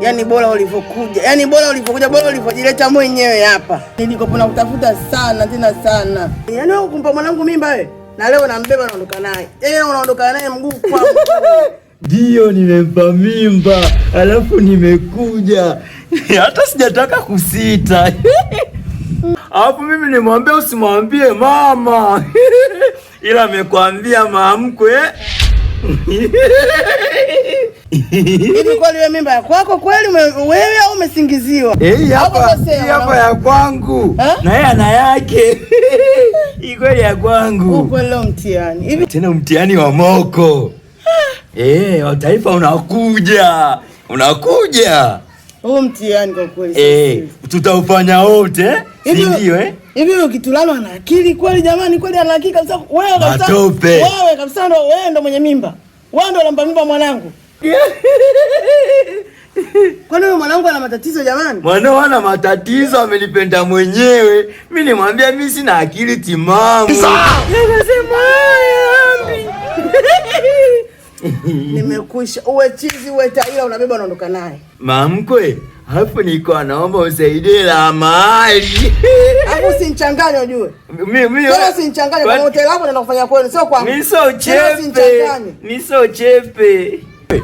Yaani bora ulivyokuja. Yaani bora ulivyokuja, bora ulivyojileta mwenyewe hapa. Nilikopo na kutafuta sana tena sana. Yaani wewe kumpa mwanangu mimba wewe. Na leo nambeba naondoka naye. Yeye unaondoka naye mguu kwa mguu. Ndio nimempa mimba, alafu nimekuja. Hata sijataka kusita. Hapo mimi nimwambia usimwambie mama. Ila amekwambia mamkwe. Hivi kweli wewe mimba ya kwako kweli wewe au umesingiziwa? Hapa ya kwangu. Na yeye ana yake. Hii kweli ya kwangu. Uko leo mtihani. Hivi tena mtihani wa moko. Wa taifa unakuja. Unakuja. Huu mtihani kwa kweli. Tutaufanya wote. Ndio Hivi ukitulalo ana akili kweli jamani, kweli ana akili kabisa. Wewe kabisa. Wewe kabisa ndo mwenye mimba. Wewe ndo unampa mimba mwanangu. Kwani wewe mwanangu ana matatizo jamani? Mwanao ana matatizo, amenipenda mwenyewe. Mimi nimwambia mimi sina akili timamu. Nikasema nimekwisha. Uwe chizi uwe taila unabeba unaondoka naye. Mamkwe, hapo niko naomba usaidie la mali. Hapo usinichanganye ujue. Mimi usinichanganye kwa hotel hapo naenda kufanya kweli sio kwangu. Mimi sio chepe. Mimi sio chepe.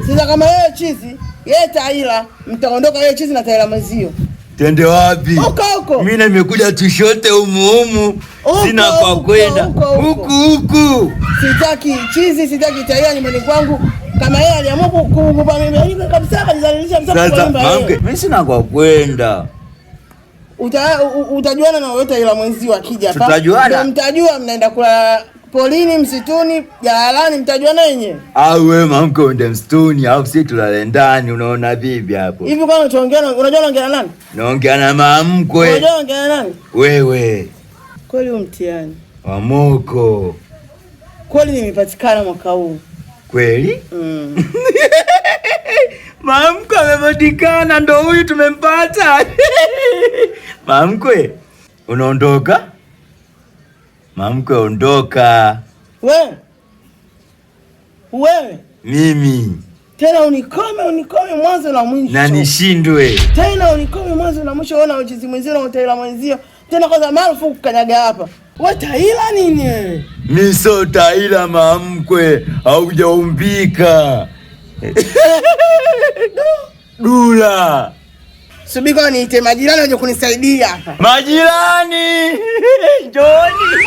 Sasa kama wewe chizi, yeye taila, mtaondoka wewe chizi na taila mazio. Twende wapi? Huko. Mimi nimekuja tushote humu. Sina kwa kwenda. Huku. Sitaki chizi, sitaki taila nyumbani kwangu. Kama yeye aliamua kukupa mimba kabisa kanizalilisha msapa mimba. Sasa mimi sina kwa kwenda. Utajuana na wewe taila mwenzio akija hapa. Tutajuana. Ndio mtajua mnaenda kula polini, msituni, jalalani mtajuana wenyewe. Au wewe mamke uende msituni au sisi tulale ndani, unaona vipi hapo? Hivi kwani tunaongea, unajua unaongea na nani? Naongea na mamkwe. Unajua unaongea na nani? Wewe. Kweli mtihani wa moko. Kweli nimepatikana mwaka huu. Kweli? Mamkwe amepatikana, ndo huyu tumempata. Mamkwe, unaondoka? Mamkwe ondoka. Wewe? Mimi. Tena unikome mwanzo na mwisho. Na nishindwe. Tena unikome mwanzo na mwisho, ona uchizi mwenzio na utaila mwenzio. Tena kwanza marufuku kanyaga hapa. Wewe taila nini? Mimi sio taila mamkwe, haujaumbika. Dula. Subika niite majirani waje kunisaidia hapa. Majirani! Njoni.